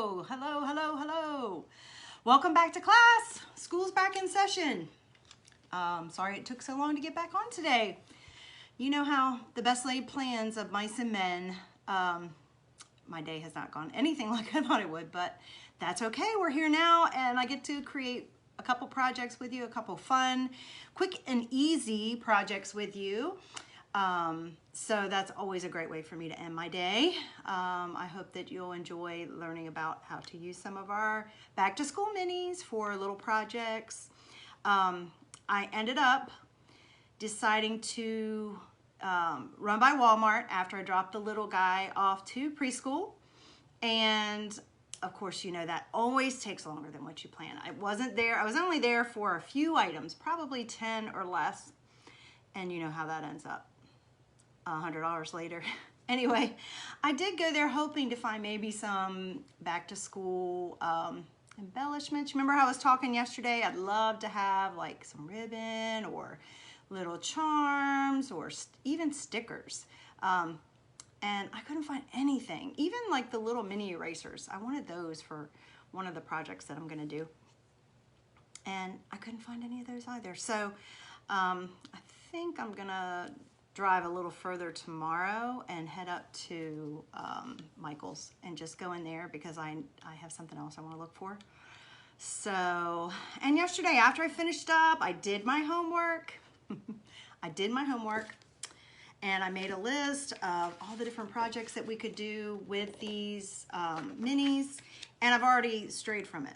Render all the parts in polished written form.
Hello. Welcome back to class. School's back in session. Sorry it took so long to get back on today. You know how the best laid plans of mice and men, my day has not gone anything like I thought it would, but that's okay. We're here now and I get to create a couple projects with you, a couple fun, quick and easy projects with you. So that's always a great way for me to end my day. I hope that you'll enjoy learning about how to use some of our back to school minis for little projects. I ended up deciding to run by Walmart after I dropped the little guy off to preschool. And of course, you know that always takes longer than what you plan. I was only there for a few items, probably 10 or less. And you know how that ends up. $100 later. Anyway, I did go there hoping to find maybe some back to school embellishments. Remember how I was talking yesterday? I'd love to have like some ribbon or little charms or even stickers. And I couldn't find anything. Even like the little mini erasers. I wanted those for one of the projects that I'm gonna do. And I couldn't find any of those either. So I think I'm gonna drive a little further tomorrow and head up to Michael's and just go in there because I have something else I want to look for. So, and yesterday after I finished up, I did my homework. And I made a list of all the different projects that we could do with these minis, and I've already strayed from it.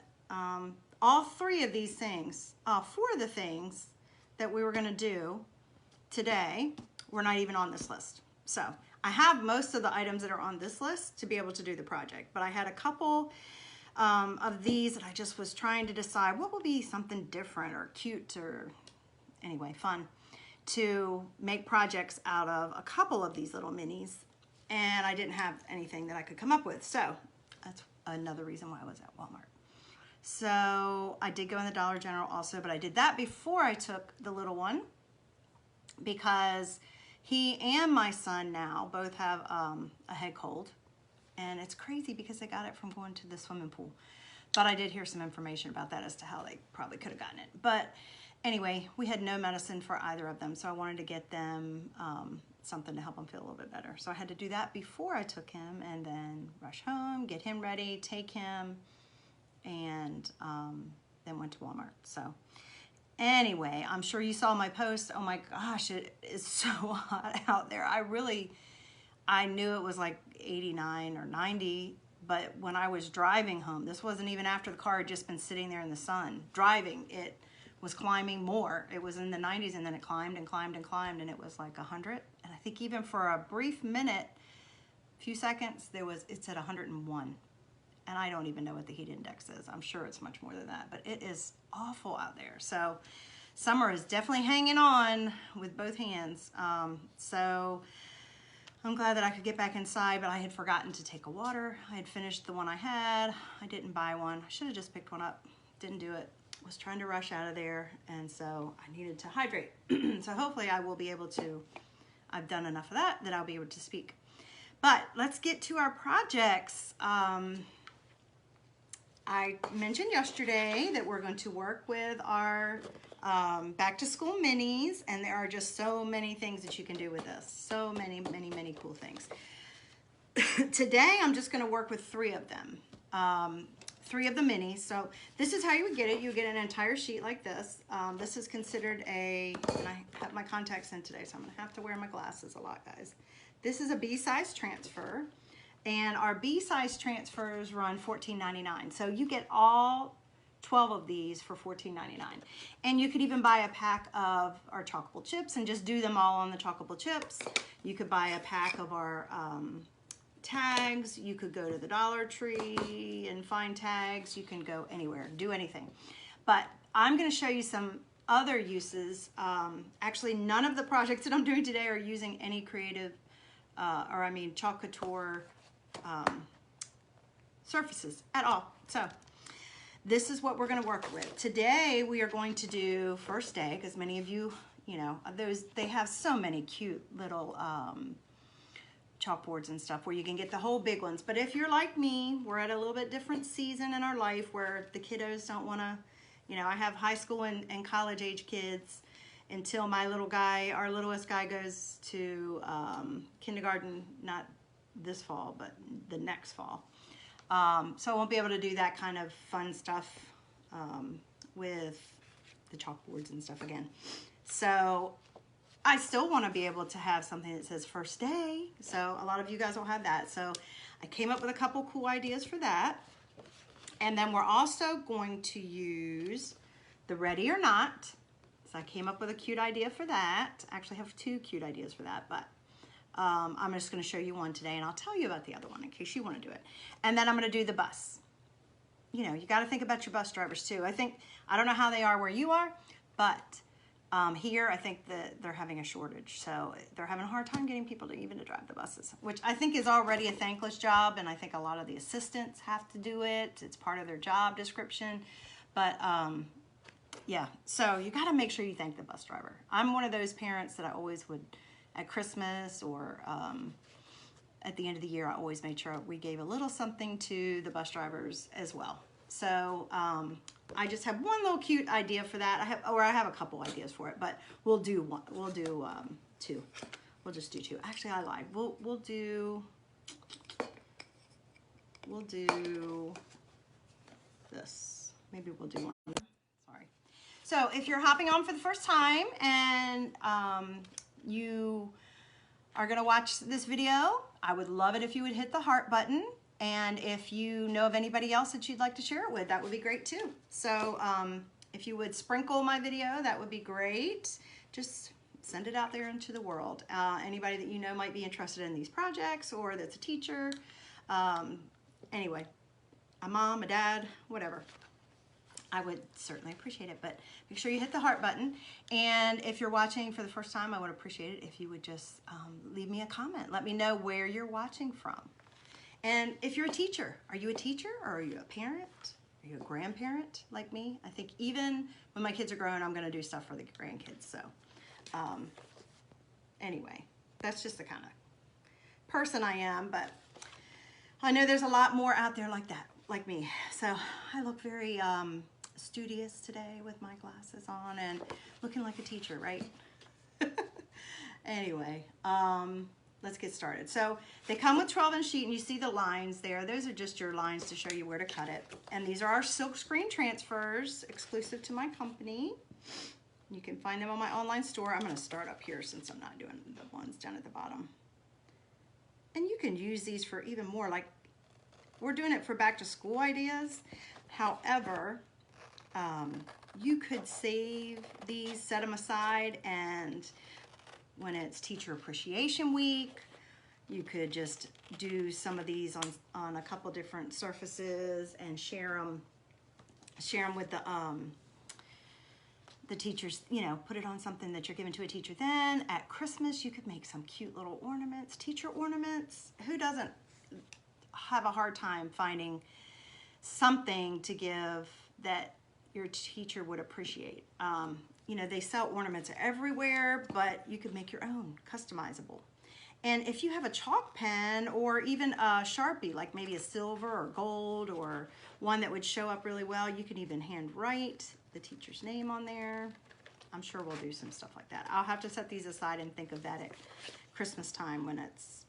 All three of these things, four of the things that we were gonna do today were not even on this list. So I have most of the items that are on this list to be able to do the project, but I had a couple of these that I just was trying to decide what will be something different or cute or anyway, fun to make projects out of a couple of these little minis, and I didn't have anything that I could come up with. So that's another reason why I was at Walmart. So I did go in the Dollar General also, but I did that before I took the little one because he and my son now both have a head cold, and it's crazy because they got it from going to the swimming pool. But I did hear some information about that as to how they probably could have gotten it. But anyway, we had no medicine for either of them, so I wanted to get them something to help them feel a little bit better. So I had to do that before I took him and then rush home, get him ready, take him, and then went to Walmart. So anyway, I'm sure you saw my post. Oh my gosh, it is so hot out there. I knew it was like 89 or 90, but when I was driving home, this wasn't even after the car had just been sitting there in the sun. Driving, it was climbing more. It was in the 90s, and then it climbed and climbed and climbed, and it was like 100. And I think even for a brief minute, few seconds, it's at 101. And I don't even know what the heat index is. I'm sure it's much more than that, but it is awful out there. So summer is definitely hanging on with both hands. So I'm glad that I could get back inside, but I had forgotten to take a water. I had finished the one I had. I didn't buy one. I should have just picked one up. Didn't do it. Was trying to rush out of there, and so I needed to hydrate. So hopefully I will be able to, I've done enough of that I'll be able to speak. But let's get to our projects. I mentioned yesterday that we're going to work with our back to school minis, and there are just so many things that you can do with this. So many cool things. Today I'm just going to work with three of them. Three of the minis. So this is how you would get it. You get an entire sheet like this. This is considered and I have my contacts in today, so I'm going to have to wear my glasses a lot, guys. This is a B-size transfer. And our B-size transfers run $14.99. So you get all 12 of these for $14.99. And you could even buy a pack of our Chalkable chips and just do them all on the Chalkable chips. You could buy a pack of our tags. You could go to the Dollar Tree and find tags. You can go anywhere, do anything. But I'm going to show you some other uses. Actually, none of the projects that I'm doing today are using any creative, Chalk Couture surfaces at all. So this is what we're going to work with. Today we are going to do first day, because many of you, they have so many cute little chalkboards and stuff where you can get the whole big ones. But if you're like me, we're at a little bit different season in our life where the kiddos don't want to, you know, I have high school and college age kids until my little guy, our littlest guy, goes to kindergarten, not this fall, but the next fall. So I won't be able to do that kind of fun stuff with the chalkboards and stuff again. So I still want to be able to have something that says first day. So a lot of you guys will have that. So I came up with a couple cool ideas for that. And then we're also going to use the Ready or Not. So I came up with a cute idea for that. I actually have two cute ideas for that, but I'm just going to show you one today, and I'll tell you about the other one in case you want to do it. And then I'm going to do the bus. You know, you got to think about your bus drivers too. I don't know how they are where you are, but here I think that they're having a shortage. So they're having a hard time getting people to drive the buses, which I think is already a thankless job. And I think a lot of the assistants have to do it. It's part of their job description. But yeah, so you got to make sure you thank the bus driver. I'm one of those parents that I always would, at Christmas or at the end of the year, I always made sure we gave a little something to the bus drivers as well. So I just have one little cute idea for that. I have a couple ideas for it, but we'll do one. We'll do two. We'll just do two. Actually, I lied. We'll do this. Maybe we'll do one. Sorry. So if you're hopping on for the first time and you are going to watch this video, I would love it if you would hit the heart button. And if you know of anybody else that you'd like to share it with, that would be great too. So if you would sprinkle my video, that would be great. Just send it out there into the world. Anybody that you know might be interested in these projects or that's a teacher. Anyway, a mom, a dad, whatever. I would certainly appreciate it, but make sure you hit the heart button. And if you're watching for the first time, I would appreciate it if you would just leave me a comment. Let me know where you're watching from. And if you're a teacher, are you a teacher or are you a parent? Are you a grandparent like me? I think even when my kids are grown, I'm gonna do stuff for the grandkids. So anyway, that's just the kind of person I am, but I know there's a lot more out there like that, like me. So I look very studious today with my glasses on and looking like a teacher, right? Anyway, let's get started. So they come with 12-inch sheet, and you see the lines there. Those are just your lines to show you where to cut it. And these are our silk screen transfers, exclusive to my company. You can find them on my online store. I'm going to start up here since I'm not doing the ones down at the bottom. And you can use these for even more, like we're doing it for back to school ideas. However, you could save these, set them aside, and when it's Teacher Appreciation Week, you could just do some of these on a couple different surfaces and share them with the teachers, you know, put it on something that you're giving to a teacher. Then at Christmas, you could make some cute little ornaments, teacher ornaments. Who doesn't have a hard time finding something to give that your teacher would appreciate? You know, they sell ornaments everywhere, but you could make your own, customizable. And if you have a chalk pen or even a Sharpie, like maybe a silver or gold or one that would show up really well, you can even hand write the teacher's name on there. I'm sure we'll do some stuff like that. I'll have to set these aside and think of that at Christmas time when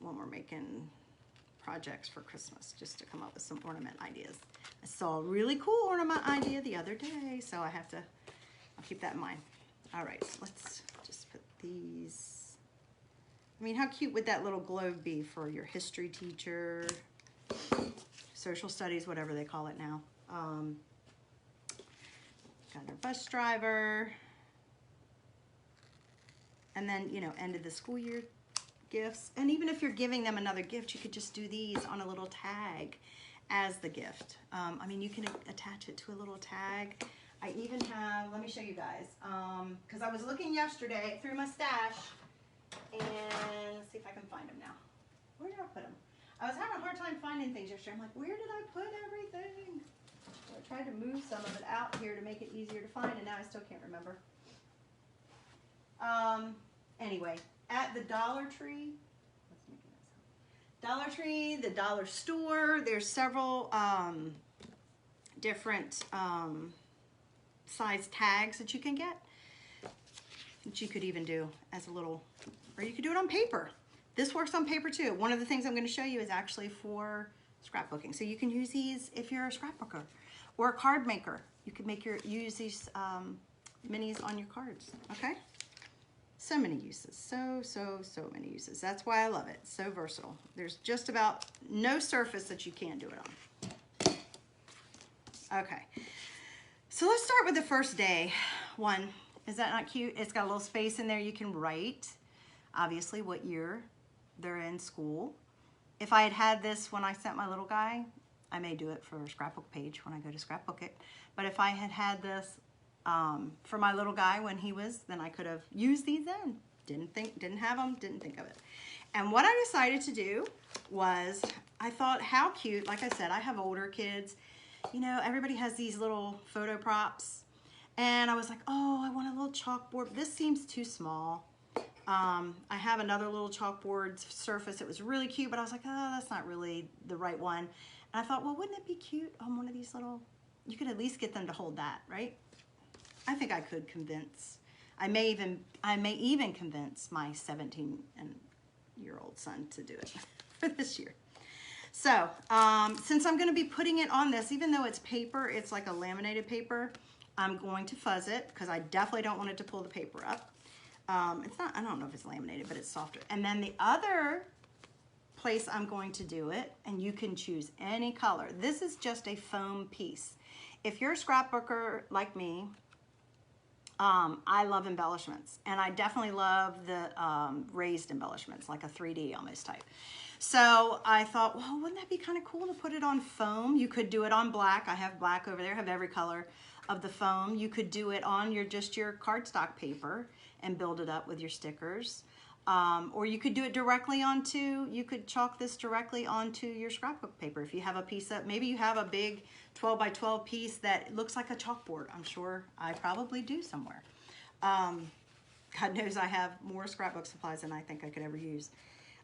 we're making projects for Christmas, just to come up with some ornament ideas. I saw a really cool ornament idea the other day, so I'll keep that in mind. All right, so let's just put these. I mean, how cute would that little globe be for your history teacher, social studies, whatever they call it now. Got our bus driver. And then, you know, end of the school year gifts. And even if you're giving them another gift, you could just do these on a little tag as the gift. I mean, you can attach it to a little tag. I even have, let me show you guys, because I was looking yesterday through my stash, and let's see if I can find them now. Where did I put them? I was having a hard time finding things yesterday. I'm like, where did I put everything? So I tried to move some of it out here to make it easier to find, and now I still can't remember. Anyway, at the Dollar Tree, let's make it nice. Dollar Tree, the dollar store. There's several different size tags that you can get, that you could even do as a little, or you could do it on paper. This works on paper too. One of the things I'm going to show you is actually for scrapbooking. So you can use these if you're a scrapbooker or a card maker. You can use these minis on your cards, okay? So many uses, so many uses. That's why I love it, so versatile. There's just about no surface that you can't do it on. Okay, so let's start with the first day one. Is that not cute? It's got a little space in there. You can write, obviously, what year they're in school. If I had had this when I sent my little guy, I may do it for a scrapbook page when I go to scrapbook it. But if I had had this for my little guy when he was, then I could have used these then. Didn't have them, didn't think of it. And what I decided to do was, I thought how cute, like I said, I have older kids. You know, everybody has these little photo props. And I was like, oh, I want a little chalkboard. This seems too small. I have another little chalkboard surface. It was really cute, but I was like, oh, that's not really the right one. And I thought, well, wouldn't it be cute on one of these little, you could at least get them to hold that, right? I think I could convince, I may even convince my 17-year-old son to do it for this year. So, since I'm gonna be putting it on this, even though it's paper, it's like a laminated paper, I'm going to fuzz it because I definitely don't want it to pull the paper up. It's not, I don't know if it's laminated, but it's softer. And then the other place I'm going to do it, and you can choose any color. This is just a foam piece. If you're a scrapbooker like me, I love embellishments, and I definitely love the raised embellishments, like a 3D almost type. So I thought, well, wouldn't that be kind of cool to put it on foam? You could do it on black. I have black over there. I have every color of the foam. You could do it on just your cardstock paper and build it up with your stickers. Or you could do it directly onto, you could chalk this directly onto your scrapbook paper. If you have a piece of, maybe you have a big 12 by 12 piece that looks like a chalkboard. I'm sure I probably do somewhere. God knows I have more scrapbook supplies than I think I could ever use.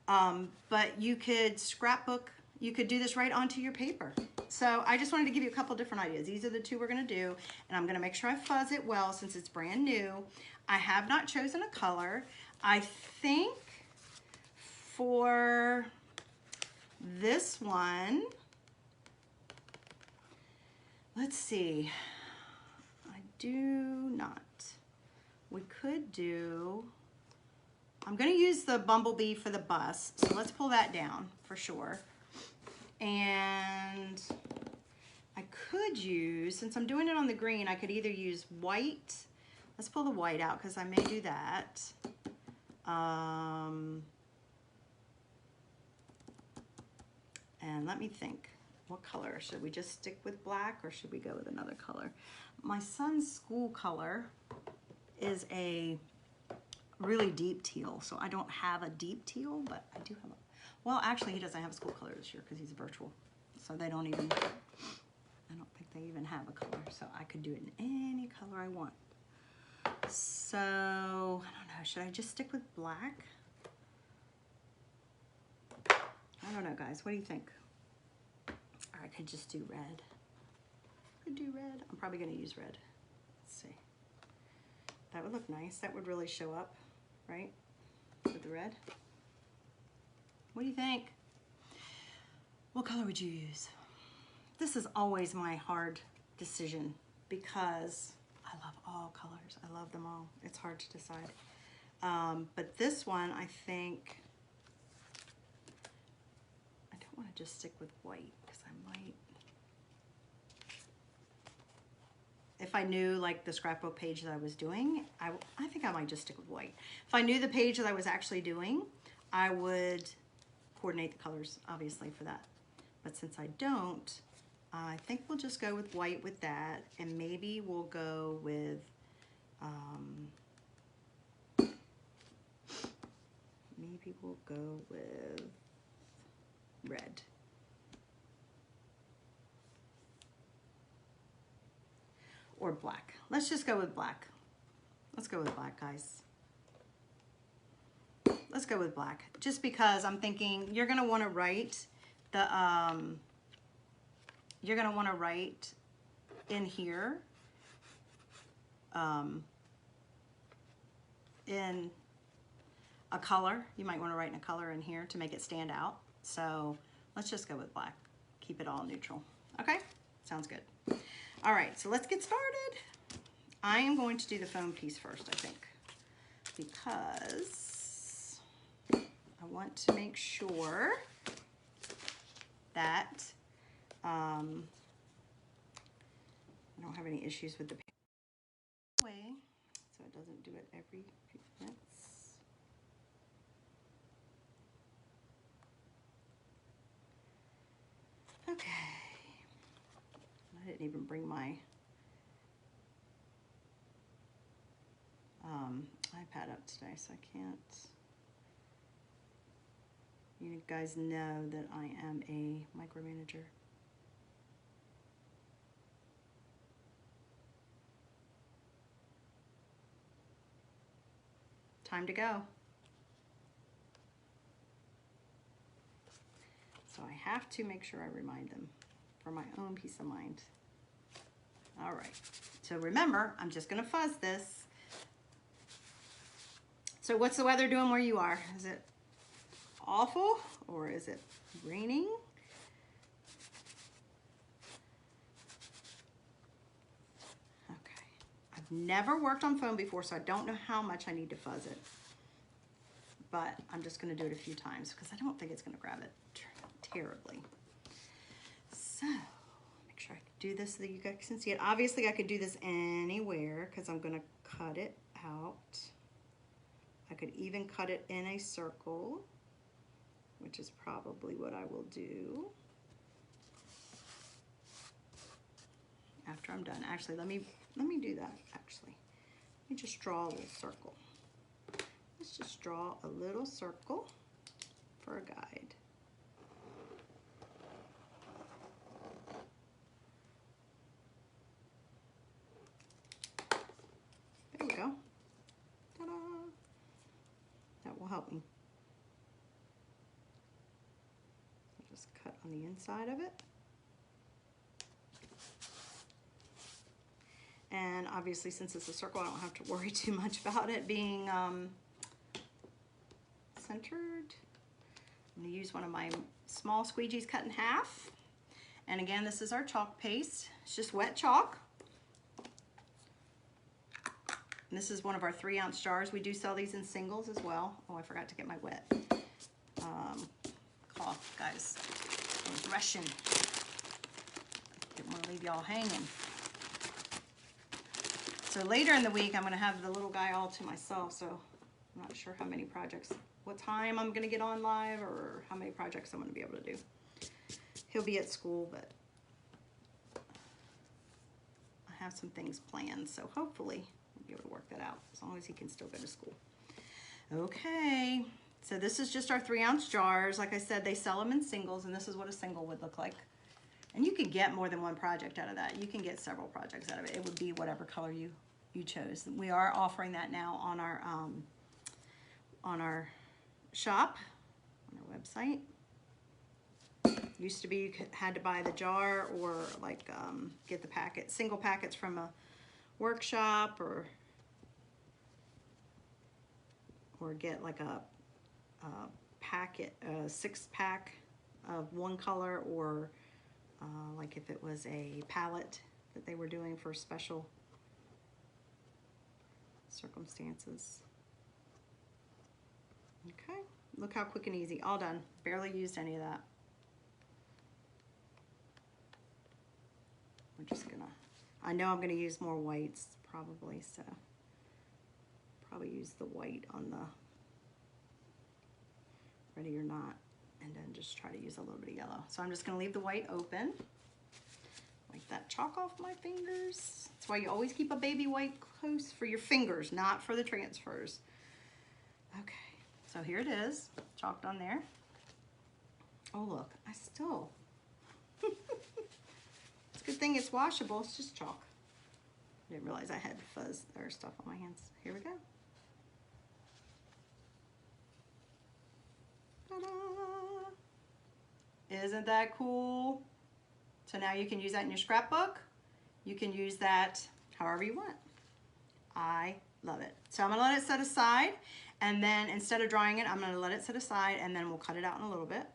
But you could scrapbook, you could do this right onto your paper. So I just wanted to give you a couple different ideas. These are the two we're gonna do, and I'm gonna make sure I fuzz it well since it's brand new. I have not chosen a color. I think for this one, let's see, I do not. We could do, I'm gonna use the Bumblebee for the bus, so let's pull that down for sure. And I could use, since I'm doing it on the green, I could either use white. Let's pull the white out because I may do that. And let me think, what color? Should we just stick with black or should we go with another color? My son's school color is a really deep teal, so I don't have a deep teal, but I do have a, well, actually he doesn't have a school color this year because he's virtual, so they don't even, I don't think they even have a color, so I could do it in any color I want. So, I don't know, should I just stick with black? I don't know, guys, what do you think? Or I could just do red. I could do red. I'm probably gonna use red. Let's see. That would look nice. That would really show up, right? With the red. What do you think? What color would you use? This is always my hard decision because I love all colors. I love them all. It's hard to decide. But this one, I think, I don't want to just stick with white because I might, if I knew like the scrapbook page that I was doing, I think I might just stick with white. If I knew the page that I was actually doing, I would coordinate the colors obviously for that. But since I don't, I think we'll just go with white with that, and maybe we'll go with red. Or black. Let's just go with black. Let's go with black, guys. let's go with black. Just because I'm thinking you're gonna wanna write the, you're gonna wanna write in here, in a color. You might wanna write in a color in here to make it stand out. So let's just go with black. Keep it all neutral. Okay, sounds good. All right, so let's get started. I am going to do the foam piece first, I think, because I want to make sure that I don't have any issues with the way, so it doesn't do it every few minutes. Okay, I didn't even bring my iPad up today, so I can't. You guys know that I am a micromanager. Time to go. So I have to make sure I remind them for my own peace of mind. All right, so remember, I'm just gonna fuzz this. So what's the weather doing where you are? Is it awful or is it raining? Okay, I've never worked on foam before, so I don't know how much I need to fuzz it. But I'm just gonna do it a few times because I don't think it's gonna grab it terribly. So, make sure I do this so that you guys can see it. Obviously I could do this anywhere because I'm gonna cut it out. I could even cut it in a circle, which is probably what I will do after I'm done. Actually, let me do that, actually. Let me just draw a little circle. Let's just draw a little circle for a guide. There we go. Ta-da! That will help me. I'll just cut on the inside of it. And obviously, since it's a circle, I don't have to worry too much about it being centered. I'm going to use one of my small squeegees cut in half. And again, this is our chalk paste. It's just wet chalk. And this is one of our 3-ounce jars. We do sell these in singles as well. Oh, I forgot to get my wet cloth, guys. I was rushing. Didn't want to leave y'all hanging. So later in the week, I'm going to have the little guy all to myself. So I'm not sure how many projects, what time I'm going to get on live, or how many projects I'm going to be able to do. He'll be at school, but I have some things planned. So hopefully be able to work that out as long as he can still go to school. Okay, so this is just our 3-ounce jars. Like I said, they sell them in singles, and this is what a single would look like. And you could get more than one project out of that. You can get several projects out of it. It would be whatever color you chose. We are offering that now on our shop, on our website. Used to be you had to buy the jar or like get the packet, single packets from a workshop, or get like a packet, a 6-pack of one color, or like if it was a palette that they were doing for special circumstances. Okay, look how quick and easy, all done. Barely used any of that. We're just gonna, I know I'm gonna use more whites probably, so probably use the white on the Ready or Not, and then just try to use a little bit of yellow. So I'm just gonna leave the white open. Wipe that chalk off my fingers. That's why you always keep a baby wipe close for your fingers, not for the transfers. Okay, so here it is, chalked on there. Oh look, I still, it's a good thing it's washable, it's just chalk. I didn't realize I had fuzz or stuff on my hands. Here we go. Isn't that cool? So now you can use that in your scrapbook. You can use that however you want. I love it. So I'm gonna let it set aside, and then instead of drying it, I'm gonna let it set aside, and then we'll cut it out in a little bit.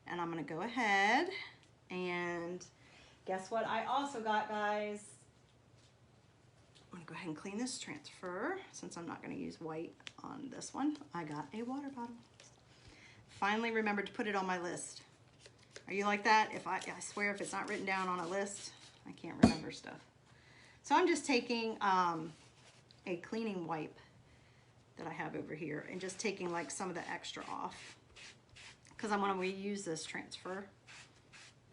And I'm gonna go ahead and guess what I also got, guys? I'm gonna go ahead and clean this transfer since I'm not gonna use white on this one. I got a water bottle. Finally remembered to put it on my list. Are you like that? I swear if it's not written down on a list, I can't remember stuff. So I'm just taking a cleaning wipe that I have over here and just taking like some of the extra off because I want to reuse this transfer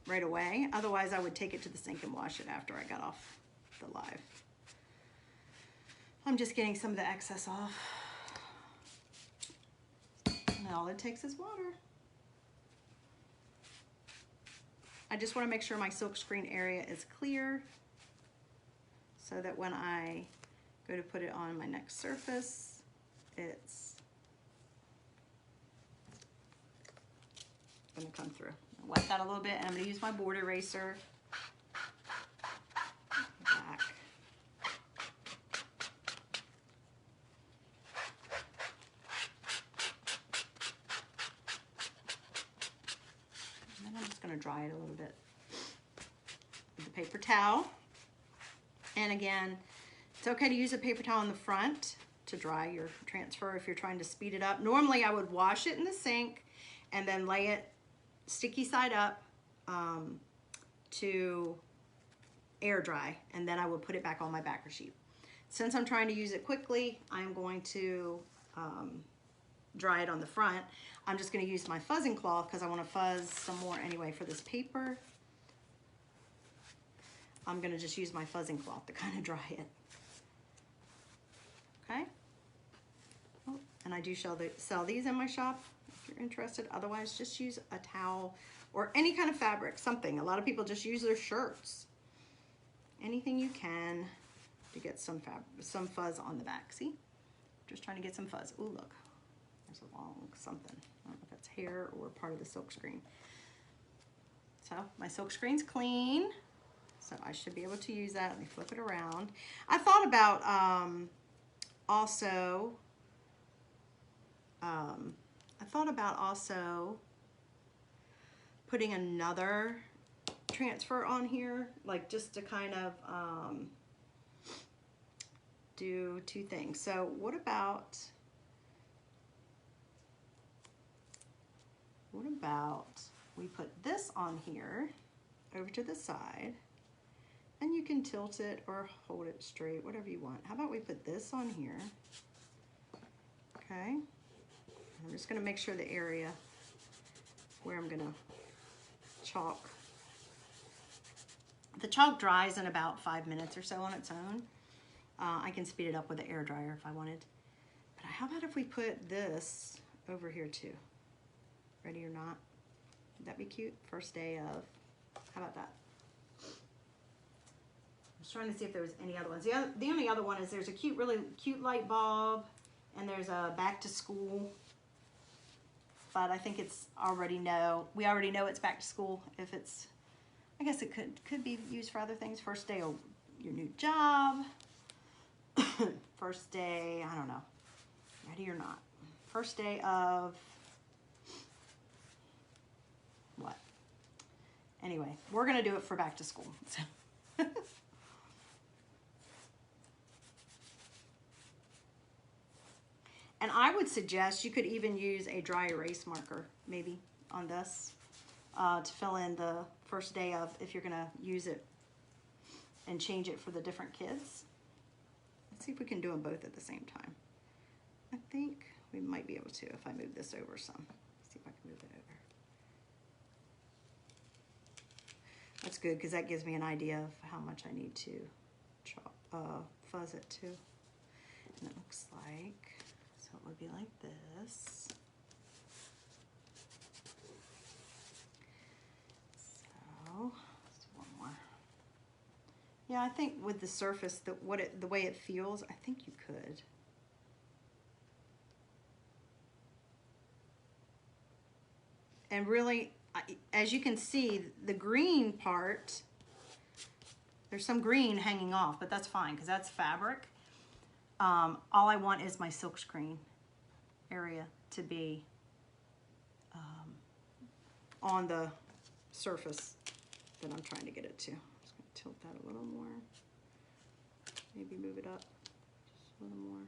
right away. Otherwise I would take it to the sink and wash it after I got off the live. I'm just getting some of the excess off. And all it takes is water. I just want to make sure my silk screen area is clear so that when I go to put it on my next surface, it's going to come through. I'll wipe that a little bit, and I'm going to use my board eraser. Back. And then I'm just going to dry it a little bit with the paper towel. And again, it's okay to use a paper towel in the front to dry your transfer if you're trying to speed it up. Normally I would wash it in the sink and then lay it sticky side up to air dry, and then I would put it back on my backer sheet. Since I'm trying to use it quickly, I'm going to dry it on the front. I'm just going to use my fuzzing cloth because I want to fuzz some more anyway for this paper. I'm going to just use my fuzzing cloth to kind of dry it. Okay? Oh, and I do sell these in my shop if you're interested. Otherwise, just use a towel or any kind of fabric, something. A lot of people just use their shirts. Anything you can to get some fuzz on the back. See? Just trying to get some fuzz. Ooh, look. There's a long something. I don't know if that's hair or part of the silk screen. So my silk screen's clean. So I should be able to use that. Let me flip it around. I thought about also putting another transfer on here, like just to kind of do two things. So what about we put this on here over to the side, and you can tilt it or hold it straight, whatever you want. How about we put this on here? Okay. I'm just gonna make sure the area where I'm gonna chalk. The chalk dries in about 5 minutes or so on its own. I can speed it up with the air dryer if I wanted. But how about if we put this over here too? Ready or not? Would that be cute? First day of, how about that? I was trying to see if there was any other ones. The only other one is there's a really cute light bulb, and there's a back to school. But I think it's we already know it's back to school. If it's, I guess it could be used for other things. First day of your new job. First day, I don't know, ready or not. First day of what? Anyway, we're gonna do it for back to school. So. And I would suggest you could even use a dry erase marker, maybe, on this to fill in the first day of, if you're gonna use it and change it for the different kids. Let's see if we can do them both at the same time. I think we might be able to if I move this over some. Let's see if I can move it over. That's good, because that gives me an idea of how much I need to fuzz it too. And it looks like, so it would be like this. So, just one more. Yeah, I think with the surface, the way it feels, I think you could. And really, as you can see, the green part, there's some green hanging off, but that's fine because that's fabric. All I want is my silkscreen area to be on the surface that I'm trying to get it to. I'm just going to tilt that a little more. Maybe move it up just a little more.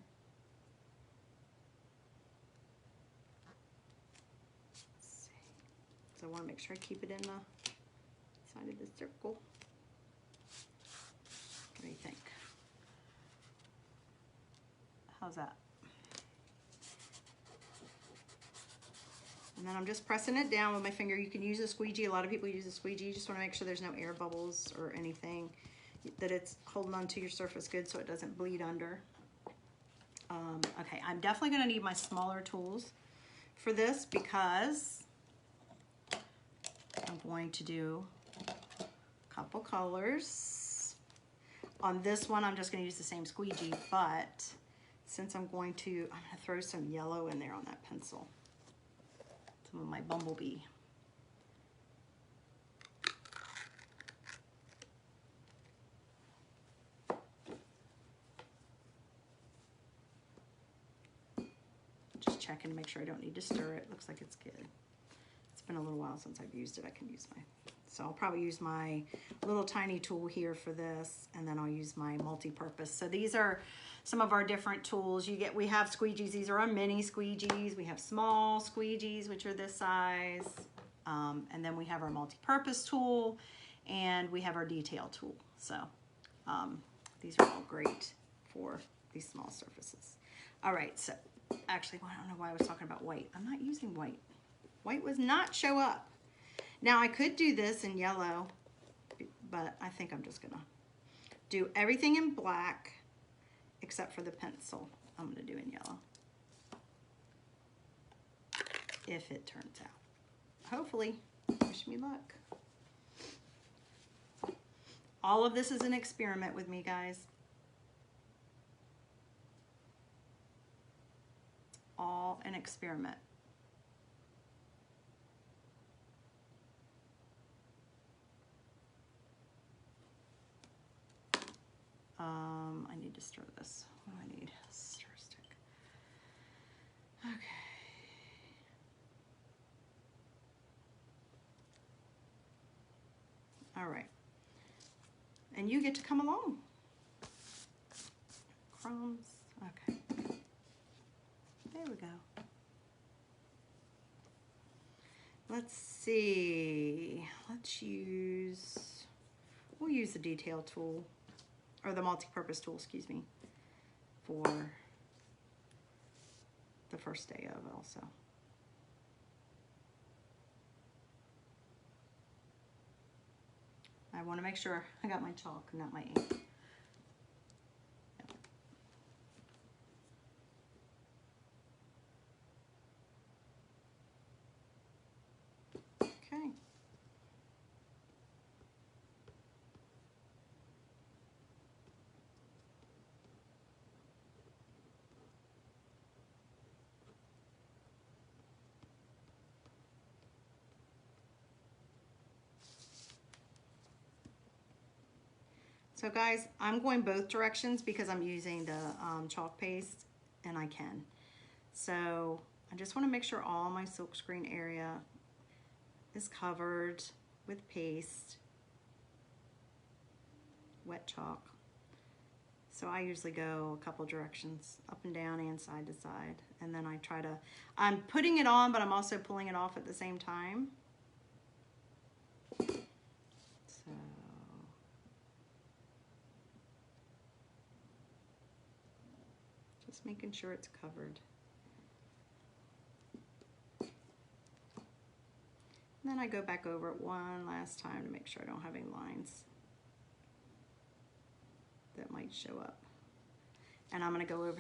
Let's see. So I want to make sure I keep it in the side of the circle. What do you think? How's that? And then I'm just pressing it down with my finger. You can use a squeegee. A lot of people use a squeegee. You just want to make sure there's no air bubbles or anything, that it's holding onto your surface good so it doesn't bleed under. Okay, I'm definitely going to need my smaller tools for this because I'm going to do a couple colors. On this one, I'm just going to use the same squeegee, but since I'm going to throw some yellow in there on that pencil. Some of my bumblebee. Just checking to make sure I don't need to stir it. Looks like it's good. It's been a little while since I've used it. I can use my, so I'll probably use my little tiny tool here for this, and then I'll use my multi-purpose. So these are some of our different tools. We have squeegees. These are our mini squeegees. We have small squeegees, which are this size. And then we have our multi-purpose tool, and we have our detail tool. So these are all great for these small surfaces. All right, so actually, I don't know why I was talking about white. I'm not using white. White was not show up. Now I could do this in yellow, but I think I'm just gonna do everything in black except for the pencil. I'm gonna do in yellow. If it turns out. Hopefully, wish me luck. All of this is an experiment with me, guys. All an experiment. I need to stir this. What do I need? Stir stick. Okay. All right. And you get to come along. Crumbs. Okay. There we go. Let's see. We'll use the detail tool, or the multi-purpose tool, excuse me, for the first day of also. I want to make sure I got my chalk, not my ink. Okay. So guys, I'm going both directions because I'm using the chalk paste, and I can. So I just want to make sure all my silkscreen area is covered with paste, wet chalk. So I usually go a couple directions, up and down and side to side. And then I'm putting it on, but I'm also pulling it off at the same time. So just making sure it's covered. And then I go back over it one last time to make sure I don't have any lines that might show up. And I'm gonna go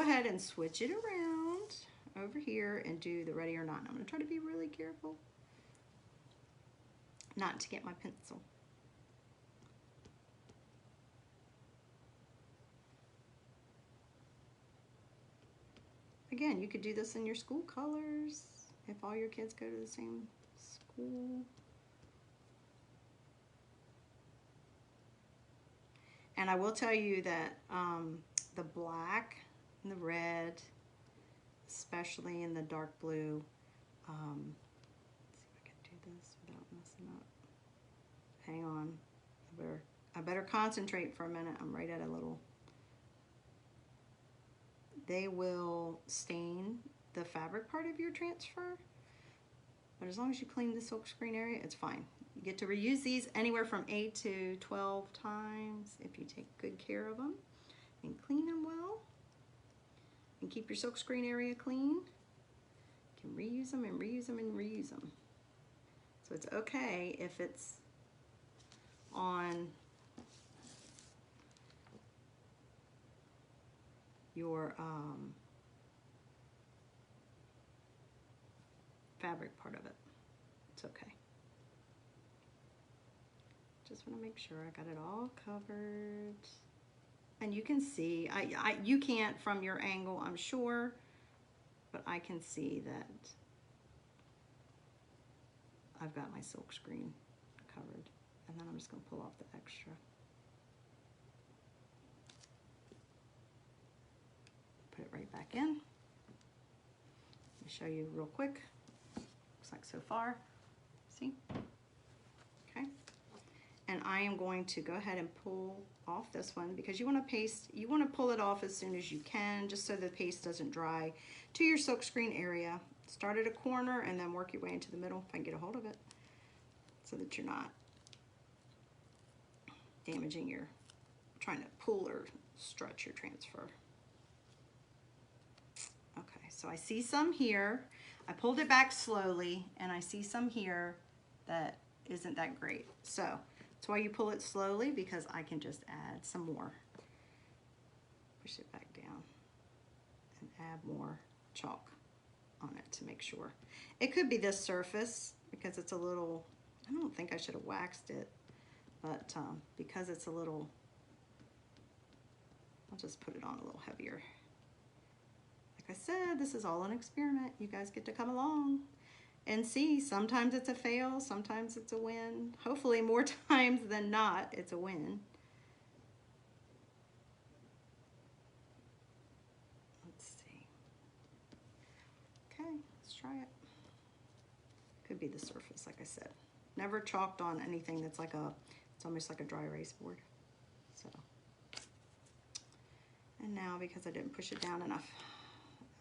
ahead and switch it around over here and do the ready or not. I'm gonna try to be really careful not to get my pencil. Again, you could do this in your school colors if all your kids go to the same school. pull. And I will tell you that the black and the red, especially in the dark blue, let's see if I can do this without messing up. Hang on, I better concentrate for a minute. I'm right at a little. They will stain the fabric part of your transfer, but as long as you clean the silk screen area, it's fine. You get to reuse these anywhere from 8 to 12 times if you take good care of them and clean them well and keep your silk screen area clean. You can reuse them and reuse them and reuse them. So it's okay if it's on your fabric part of it. It's okay. Just want to make sure I got it all covered. And you can see, you can't from your angle, I'm sure, but I can see that I've got my silk screen covered. And then I'm just going to pull off the extra. Put it right back in. Let me show you real quick. Looks like so far. See? Okay. And I am going to go ahead and pull off this one because you want to paste, you want to pull it off as soon as you can just so the paste doesn't dry to your silk screen area. Start at a corner and then work your way into the middle if I can get a hold of it so that you're not damaging your, trying to pull or stretch your transfer. Okay, so I see some here. I pulled it back slowly and I see some here that isn't that great. So that's why you pull it slowly, because I can just add some more. Push it back down and add more chalk on it to make sure. It could be this surface because it's a little, I don't think I should have waxed it, but because it's a little, I'll just put it on a little heavier. Like I said, this is all an experiment. You guys get to come along and see. Sometimes it's a fail, sometimes it's a win. Hopefully more times than not, it's a win. Let's see. Okay, let's try it. Could be the surface, like I said. Never chalked on anything that's like a, it's almost like a dry erase board. So, and now because I didn't push it down enough,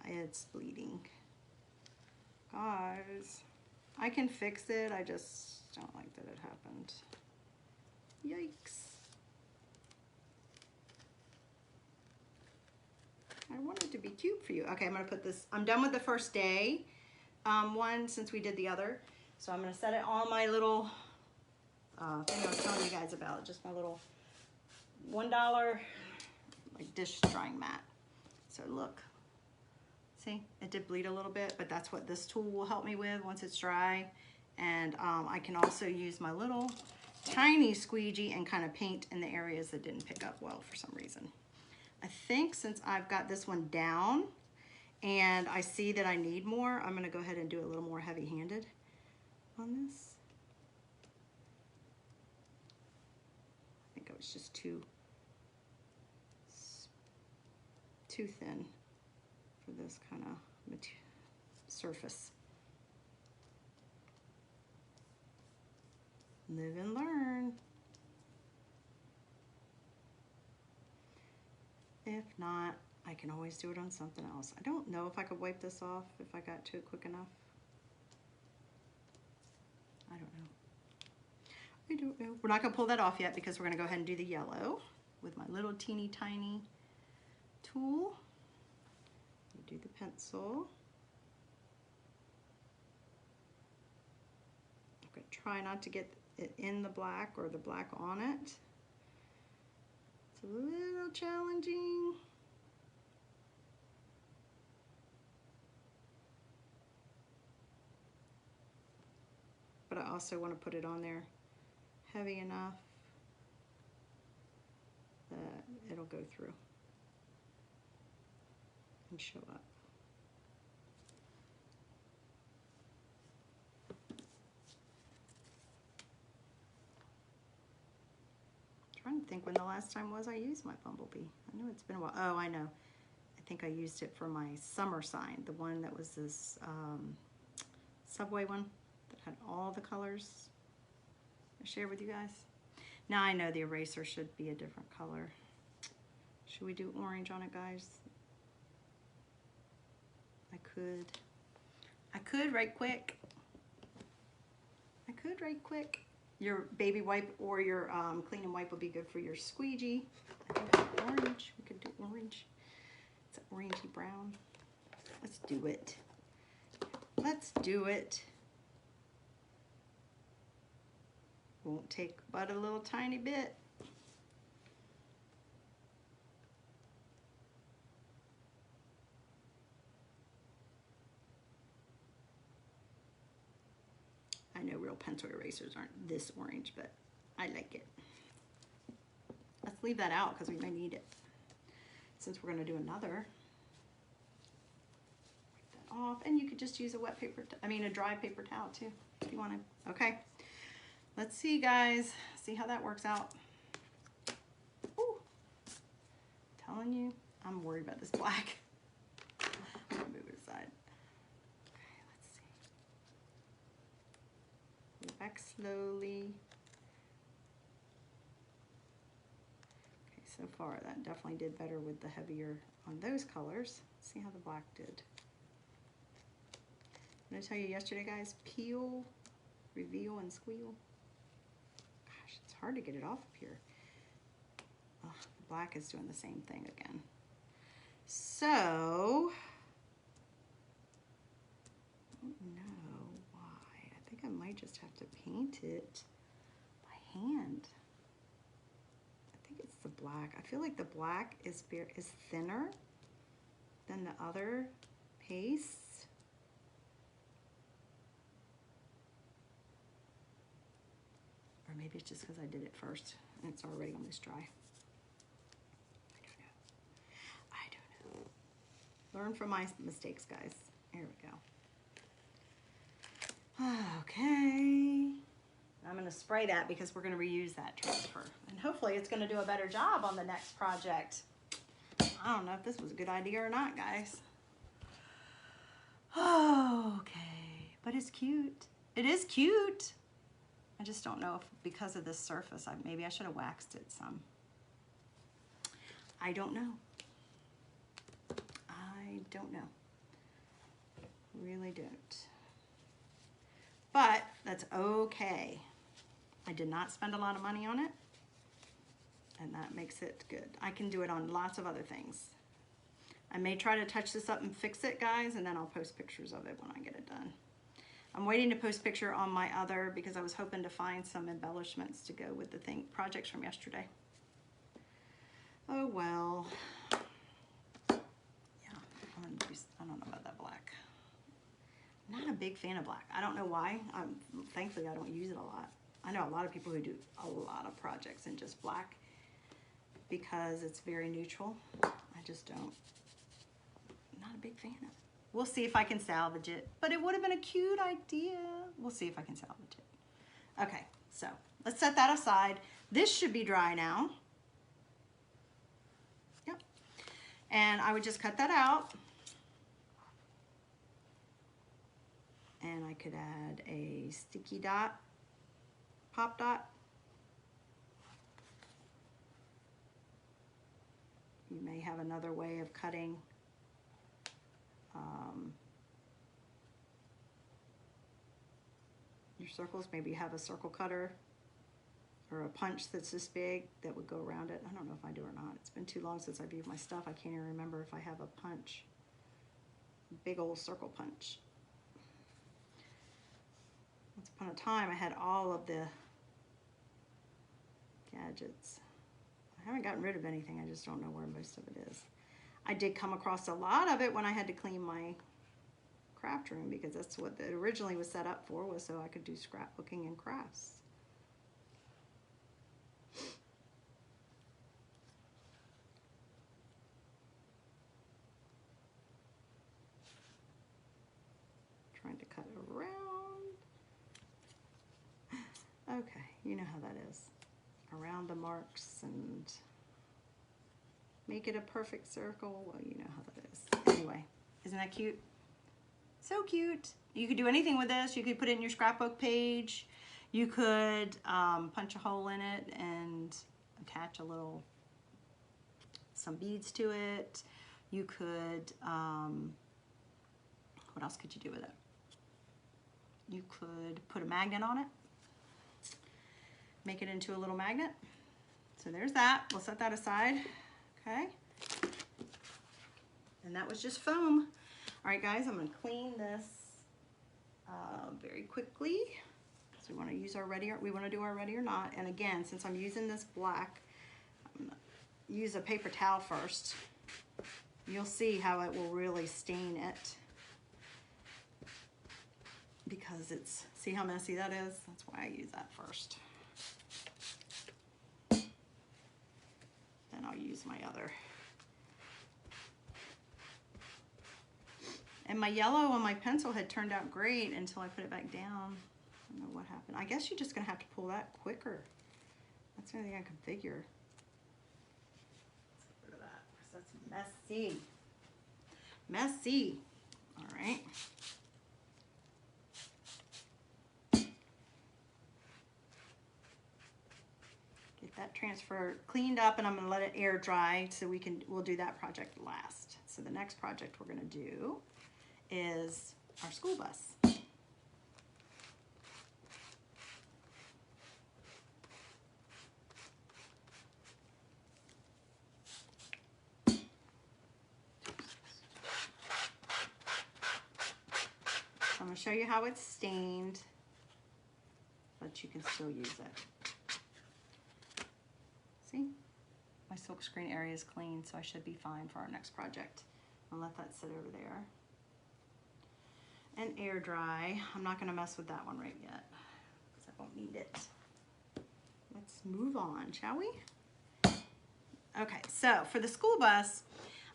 it's bleeding. Guys, I can fix it. I just don't like that it happened. Yikes. I want it to be cute for you. Okay, I'm gonna put this, I'm done with the first day one since we did the other. So I'm gonna set it on my little thing I was telling you guys about, just my little $1 like dish drying mat. So look. See, it did bleed a little bit, but that's what this tool will help me with once it's dry. And I can also use my little tiny squeegee and kind of paint in the areas that didn't pick up well for some reason. I think since I've got this one down and I see that I need more, I'm gonna go ahead and do a little more heavy-handed on this. I think I was just too thin for this kind of surface. Live and learn. If not, I can always do it on something else. I don't know if I could wipe this off if I got to it quick enough. I don't know. I don't know. We're not gonna pull that off yet because we're gonna go ahead and do the yellow with my little teeny tiny tool. Do the pencil. I'm going to try not to get it in the black or the black on it. It's a little challenging. But I also want to put it on there heavy enough that it'll go through and show up. think when the last time was I used my Bumblebee. I know it's been a while. Oh, I know. I think I used it for my summer sign, the one that was this Subway one that had all the colors. I share with you guys. Now I know the eraser should be a different color. Should we do orange on it, guys? I could right quick. Your baby wipe or your clean and wipe will be good for your squeegee. I think I have orange. We could do orange. It's an orangey brown. Let's do it. Let's do it. Won't take but a little tiny bit. I know real pencil erasers aren't this orange, but I like it. Let's leave that out because we may need it. Since we're going to do another. Wipe that off. And you could just use a wet paper, a dry paper towel too, if you want to. Okay. Let's see, guys. See how that works out. Ooh. Telling you, I'm worried about this black. I'm going to move it aside. Okay, let's see. Move back slowly. So far, that definitely did better with the heavier on those colors. Let's see how the black did. Did I tell you yesterday, guys? Peel, reveal, and squeal. Gosh, it's hard to get it off of here. Oh, the black is doing the same thing again. So, I don't know why. I think I might just have to paint it by hand. It's the black. I feel like the black is thinner than the other paste. Or maybe it's just because I did it first and it's already almost dry. I don't know. Learn from my mistakes, guys. Here we go. Okay. I'm going to spray that because we're going to reuse that transfer. And hopefully it's going to do a better job on the next project. I don't know if this was a good idea or not, guys. Okay. But it's cute. It is cute. I just don't know if because of this surface, maybe I should have waxed it some. I don't know. I don't know. Really don't. But that's okay. I did not spend a lot of money on it, and that makes it good. I can do it on lots of other things. I may try to touch this up and fix it, guys, and then I'll post pictures of it when I get it done. I'm waiting to post a picture on my other because I was hoping to find some embellishments to go with the projects from yesterday. Oh, well. Yeah, I don't know about that black. I'm not a big fan of black. I don't know why. Thankfully, I don't use it a lot. I know a lot of people who do a lot of projects in just black because it's very neutral. I just don't. I'm not a big fan of it. We'll see if I can salvage it. But it would have been a cute idea. We'll see if I can salvage it. Okay, so let's set that aside. This should be dry now. Yep. And I would just cut that out. And I could add a sticky dot, pop dot. You may have another way of cutting your circles. Maybe you have a circle cutter or a punch that's this big that would go around it. I don't know if I do or not. It's been too long since I viewed my stuff. I can't even remember if I have a punch. Big old circle punch. Once upon a time, I had all of the gadgets. I haven't gotten rid of anything. I just don't know where most of it is. I did come across a lot of it when I had to clean my craft room because that's what it originally was set up for, was so I could do scrapbooking and crafts. Trying to cut around. Okay, you know how that is. Around around the marks and make it a perfect circle. Well, you know how that is. Anyway, isn't that cute? So cute. You could do anything with this. You could put it in your scrapbook page. You could punch a hole in it and attach some beads to it. You could, what else could you do with it? You could put a magnet on it. Make it into a little magnet. So there's that. We'll set that aside. Okay. And that was just foam. All right, guys, I'm going to clean this very quickly. So we want to use our ready, we want to do our ready or not. And again, since I'm using this black, I'm going to use a paper towel first. You'll see how it will really stain it because it's, see how messy that is? That's why I use that first. Then I'll use my other. And my yellow on my pencil had turned out great until I put it back down. I don't know what happened. I guess you're just gonna have to pull that quicker. That's the only thing I can figure. Let's get rid of that because that's messy. Messy. All right. Get that transfer cleaned up, and I'm gonna let it air dry so we'll do that project last. So the next project we're gonna do is our school bus. So I'm going to show you how it's stained, but you can still use it. See? My silk screen area is clean, so I should be fine for our next project. I'll let that sit over there and air dry. I'm not going to mess with that one right yet because I won't need it. Let's move on, shall we? Okay, so for the school bus,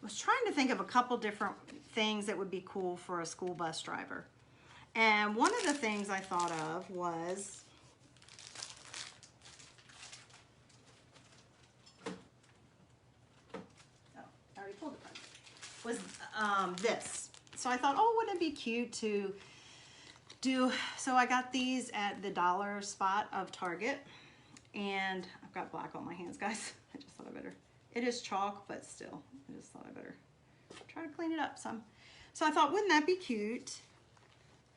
I was trying to think of a couple different things that would be cool for a school bus driver. And one of the things I thought of was I already pulled it, was this. So I thought, oh, wouldn't it be cute to do, so I got these at the dollar spot of Target, and I've got black on my hands, guys. I just thought I better, it is chalk, but still, I just thought I better try to clean it up some. So I thought, wouldn't that be cute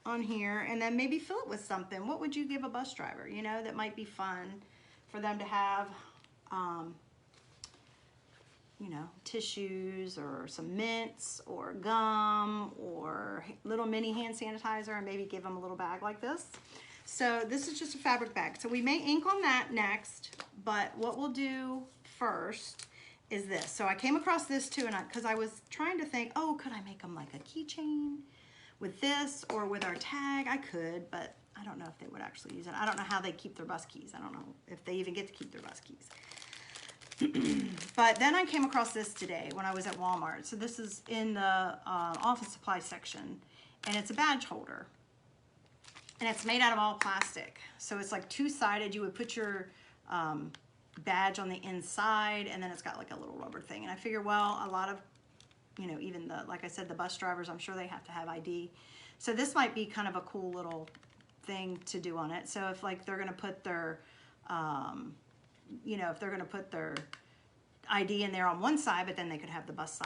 on here, and then maybe fill it with something. What would you give a bus driver, you know, that might be fun for them to have, you know, tissues or some mints or gum or little mini hand sanitizer, and maybe give them a little bag like this. So this is just a fabric bag. So we may ink on that next, but what we'll do first is this. So I came across this too, and because I was trying to think, oh, could I make them like a keychain with this or with our tag? I could, but I don't know if they would actually use it. I don't know how they keep their bus keys. I don't know if they even get to keep their bus keys. But then I came across this today when I was at Walmart. So this is in the office supply section, and it's a badge holder. And it's made out of all plastic. So it's like two-sided. You would put your badge on the inside, and then it's got like a little rubber thing. And I figure, well, a lot of, you know, even the, like I said, the bus drivers, I'm sure they have to have ID. So this might be kind of a cool little thing to do on it. So if like they're gonna put their, you know, if they're gonna put their ID in there on one side, but then they could have the bus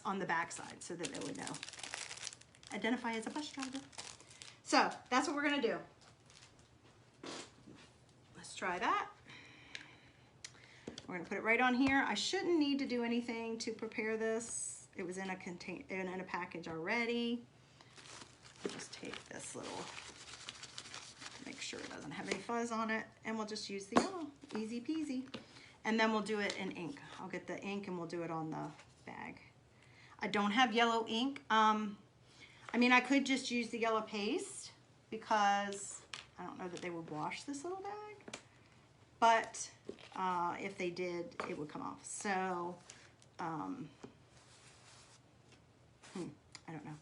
on the back side so that they would know. Identify as a bus driver. So that's what we're gonna do. Let's try that. We're gonna put it right on here. I shouldn't need to do anything to prepare this. It was in a package already. I'll just take this little, make sure it doesn't have any fuzz on it, and we'll just use the yellow, easy peasy. And then we'll do it in ink. I'll get the ink and we'll do it on the bag. I don't have yellow ink. I mean, I could just use the yellow paste because I don't know that they would wash this little bag, but if they did, it would come off. So, I don't know.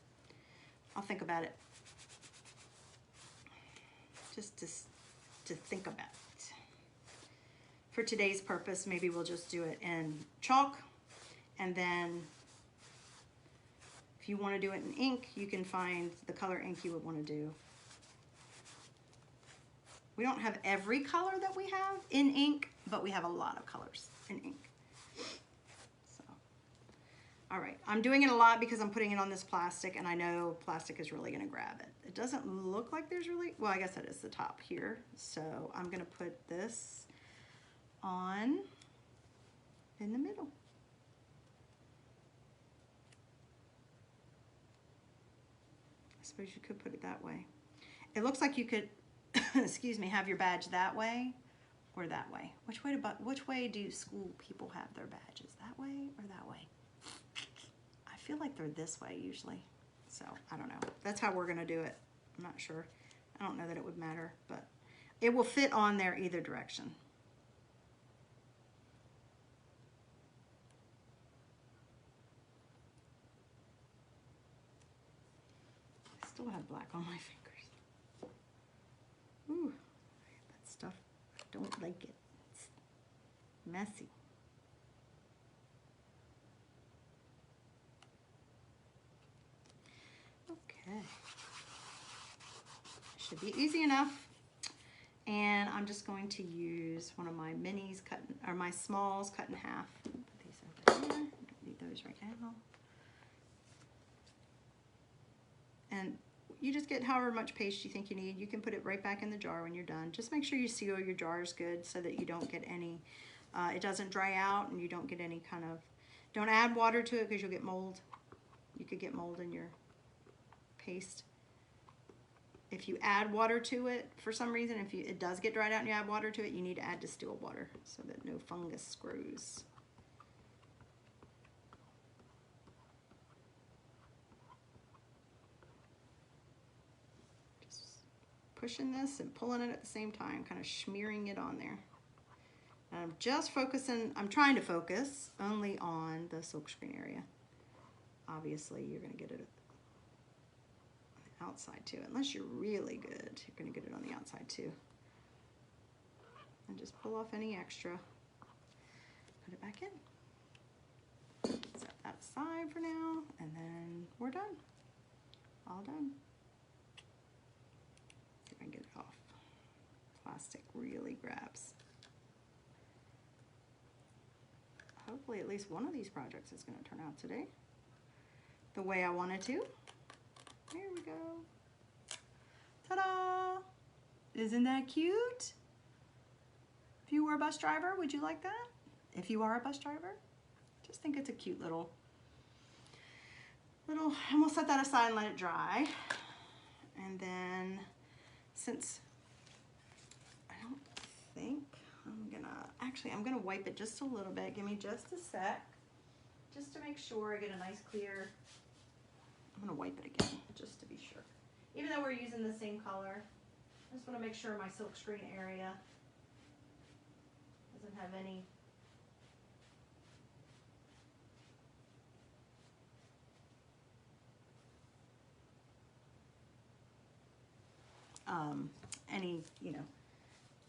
I'll think about it. Just to think about it. for today's purpose, maybe we'll just do it in chalk, and then if you want to do it in ink, you can find the color ink you would want to do. We don't have every color that we have in ink, but we have a lot of colors in ink. So, all right, I'm doing it a lot because I'm putting it on this plastic, and I know plastic is really going to grab it. It doesn't look like there's really, well, I guess that is the top here. So I'm going to put this on in the middle. I suppose you could put it that way. It looks like you could, excuse me, have your badge that way or that way. Which way do school people have their badges? That way or that way? I feel like they're this way usually. So I don't know. That's how we're gonna do it. I'm not sure. I don't know that it would matter, but it will fit on there either direction. I still have black on my fingers. Ooh, that stuff, I don't like it. It's messy. Okay. Should be easy enough. And I'm just going to use one of my minis cut, or my smalls cut in half. Put these over here. Don't need those right now. And you just get however much paste you think you need. You can put it right back in the jar when you're done. Just make sure you seal your jars good so that you don't get any, it doesn't dry out and you don't get any kind of, don't add water to it because you'll get mold. You could get mold in your paste. If you add water to it for some reason, if it does get dried out and you add water to it, you need to add distilled water so that no fungus grows. Just pushing this and pulling it at the same time, kind of smearing it on there. And I'm just focusing, I'm trying to focus only on the silkscreen area. Obviously, you're going to get it outside too. Unless you're really good, you're going to get it on the outside too. And just pull off any extra. Put it back in. Set that aside for now, and then we're done. All done. See if I can get it off. Plastic really grabs. Hopefully at least one of these projects is going to turn out today the way I wanted to. There we go. Ta-da! Isn't that cute? If you were a bus driver, would you like that? If you are a bus driver, just think it's a cute little, and we'll set that aside and let it dry. And then, since I don't think I'm gonna wipe it just a little bit. Give me just a sec, just to make sure I get a nice clear. I'm gonna wipe it again, just to be sure. Even though we're using the same color, I just wanna make sure my silkscreen area doesn't have any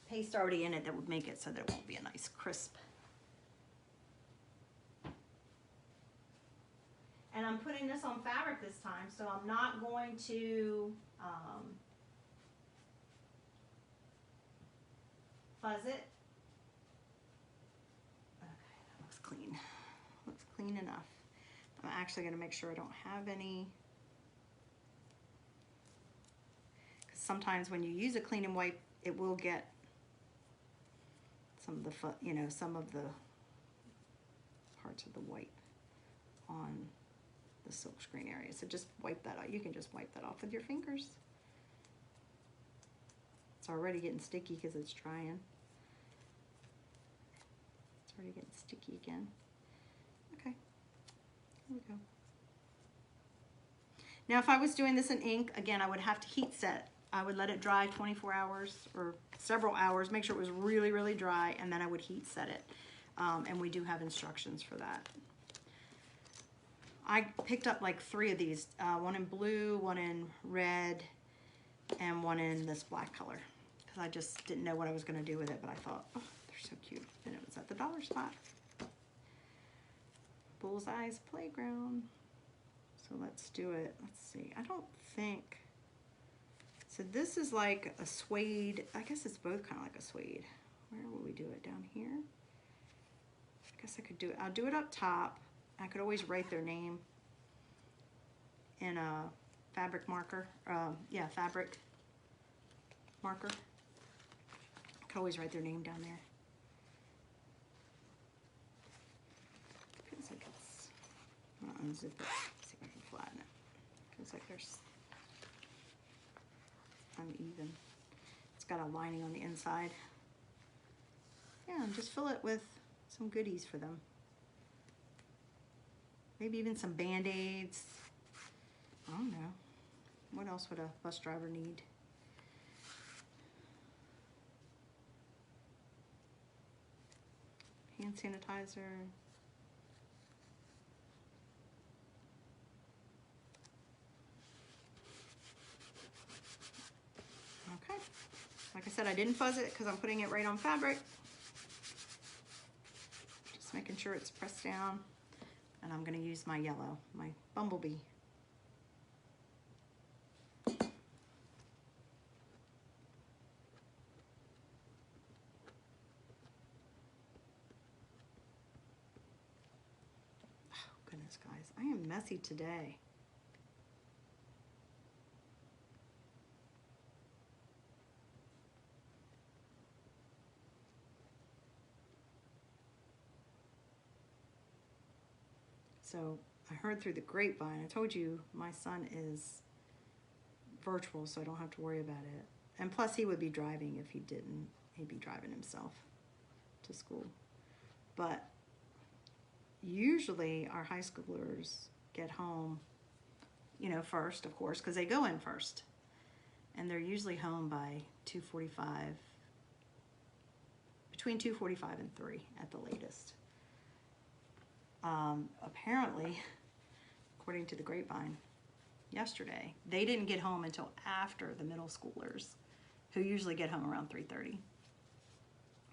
paste already in it that would make it so that it won't be a nice crisp. And I'm putting this on fabric this time, so I'm not going to fuzz it. Okay, that looks clean. Looks clean enough. I'm actually going to make sure I don't have any. Because sometimes when you use a clean and wipe, it will get some of the some of the parts of the wipe on the silkscreen area. So just wipe that out. You can just wipe that off with your fingers. It's already getting sticky because it's drying. It's already getting sticky again. Okay, here we go. Now if I was doing this in ink, again, I would have to heat set. I would let it dry 24 hours or several hours, make sure it was really, really dry, and then I would heat set it. And we do have instructions for that. I picked up like 3 of these, one in blue, one in red, and one in this black color, because I just didn't know what I was going to do with it, but I thought, oh, they're so cute. And it was at the dollar spot. Bullseye's Playground. So let's do it. Let's see. I don't think. So this is like a suede. I guess it's both kind of like a suede. Where will we do it? Down here? I guess I could do it. I'll do it up top. I could always write their name in a fabric marker. Yeah, fabric marker. I could always write their name down there. Feels like it's. I'll unzip it. See if I can flatten it. Feels like there's uneven. It's got a lining on the inside. Yeah, and just fill it with some goodies for them. Maybe even some Band-Aids. I don't know. What else would a bus driver need? Hand sanitizer. Okay. Like I said, I didn't fuzz it because I'm putting it right on fabric. Just making sure it's pressed down. And I'm going to use my yellow, my Bumblebee. Oh, goodness, guys. I am messy today. So I heard through the grapevine, I told you my son is virtual, so I don't have to worry about it. And plus he would be driving if he didn't. He'd be driving himself to school. But usually our high schoolers get home, you know, first, of course, because they go in first. And they're usually home by 2:45, between 2:45 and 3 at the latest. Apparently, according to the grapevine yesterday, they didn't get home until after the middle schoolers, who usually get home around 3:30.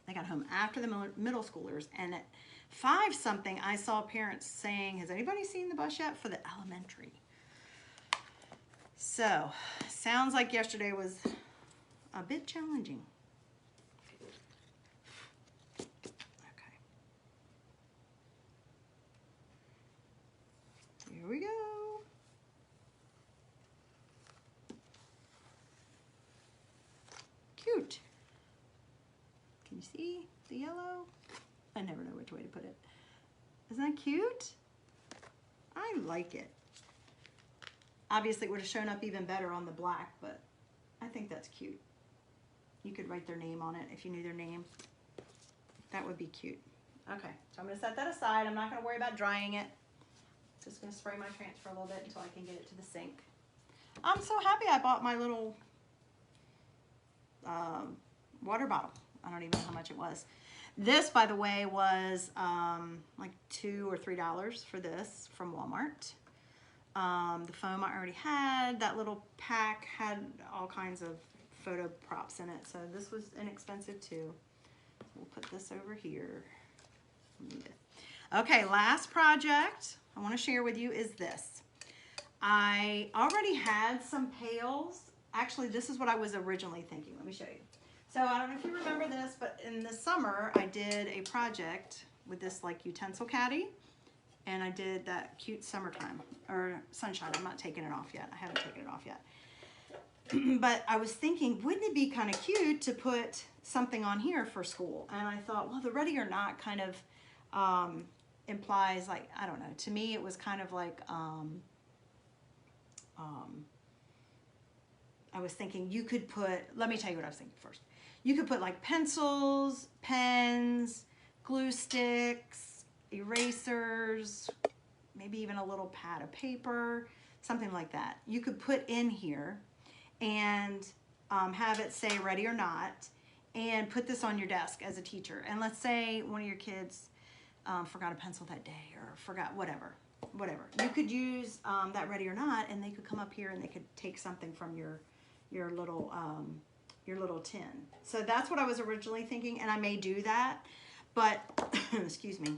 They got home after the middle schoolers, and at 5 something, I saw parents saying, has anybody seen the bus yet for the elementary? So, sounds like yesterday was a bit challenging. Here we go. Cute. Can you see the yellow? I never know which way to put it. Isn't that cute? I like it. Obviously it would have shown up even better on the black, but I think that's cute. You could write their name on it if you knew their name. That would be cute. Okay, so I'm gonna set that aside. I'm not gonna worry about drying it. Just gonna spray my transfer a little bit until I can get it to the sink. I'm so happy I bought my little water bottle. I don't even know how much it was. This, by the way, was like $2 or $3 for this from Walmart. The foam I already had. That little pack had all kinds of photo props in it, so this was inexpensive too. We'll put this over here. Okay, last project I want to share with you is this. I already had some pails. Actually, this is what I was originally thinking. Let me show you. So I don't know if you remember this, but in the summer I did a project with this like utensil caddy, and I did that cute summertime or sunshine. I'm not taking it off yet. I haven't taken it off yet. But I was thinking, wouldn't it be kind of cute to put something on here for school? And I thought, well, the ready or not kind of implies, like, I don't know. To me, it was kind of like, I was thinking you could put, let me tell you what I was thinking first. You could put like pencils, pens, glue sticks, erasers, maybe even a little pad of paper, something like that. You could put in here and have it say ready or not, and put this on your desk as a teacher. And let's say one of your kids forgot a pencil that day or forgot whatever. You could use that ready or not, and they could come up here and they could take something from your little your little tin. So that's what I was originally thinking, and I may do that, but excuse me,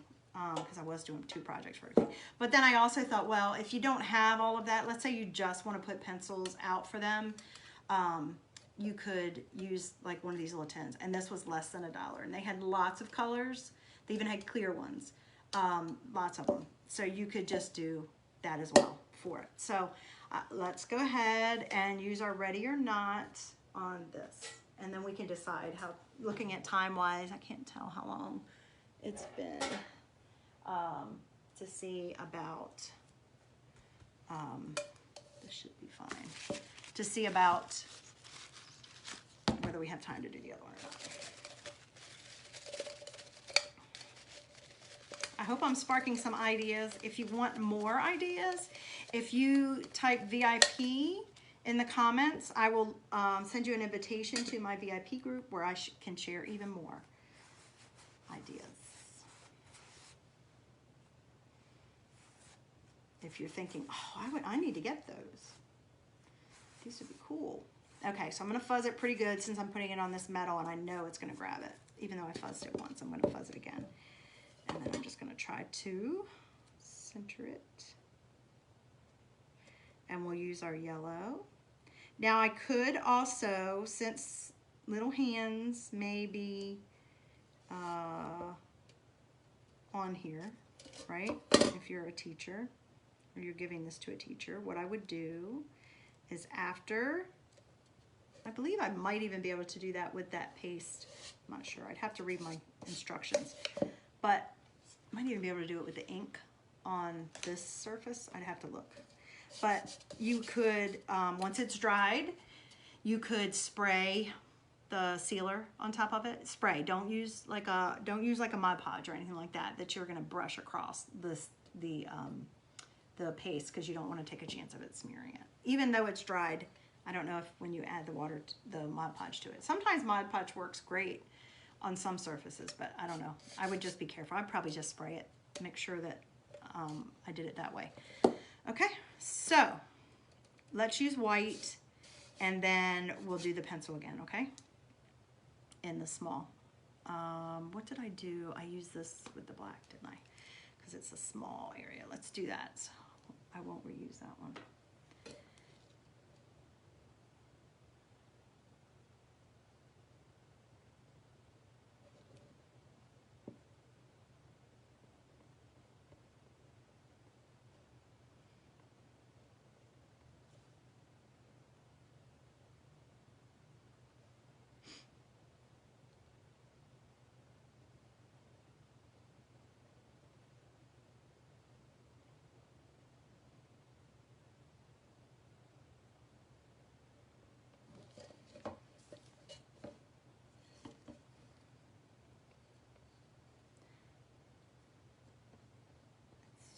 because I was doing 2 projects for everything. But then I also thought, well, if you don't have all of that, let's say you just want to put pencils out for them, you could use like one of these little tins, and this was less than $1, and they had lots of colors. They even had clear ones, lots of them. So you could just do that as well for it. So let's go ahead and use our ready or not on this, and then we can decide how, looking at time wise, I can't tell how long it's been, to see about, this should be fine, to see about whether we have time to do the other one or not. I hope I'm sparking some ideas. If you want more ideas, if you type VIP in the comments, I will send you an invitation to my VIP group where I can share even more ideas. If you're thinking, oh, I need to get those. These would be cool. Okay, so I'm gonna fuzz it pretty good since I'm putting it on this metal and I know it's gonna grab it. Even though I fuzzed it once, I'm gonna fuzz it again. And then I'm just gonna try to center it. And we'll use our yellow. Now I could also, since little hands may be on here, right? If you're a teacher or you're giving this to a teacher, what I would do is after, I believe I might even be able to do that with that paste. I'm not sure, I'd have to read my instructions. But I might even be able to do it with the ink on this surface. I'd have to look. But you could, once it's dried, you could spray the sealer on top of it. Spray. Don't use like a Mod Podge or anything like that you're going to brush across the paste, because you don't want to take a chance of it smearing it. Even though it's dried, I don't know if when you add the water, the Mod Podge to it. Sometimes Mod Podge works great on some surfaces, but I don't know. I would just be careful. I'd probably just spray it to make sure that I did it that way. Okay, so let's use white, and then we'll do the pencil again, okay? In the small. What did I do? I used this with the black, didn't I? Because it's a small area. Let's do that. So I won't reuse that one.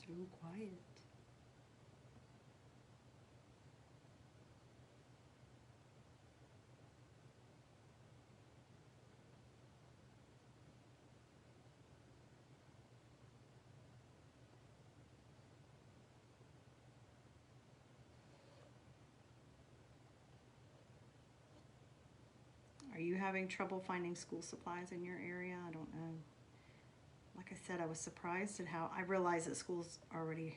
So quiet. Are you having trouble finding school supplies in your area? I don't know. Like I said, I was surprised at how, I realized that schools already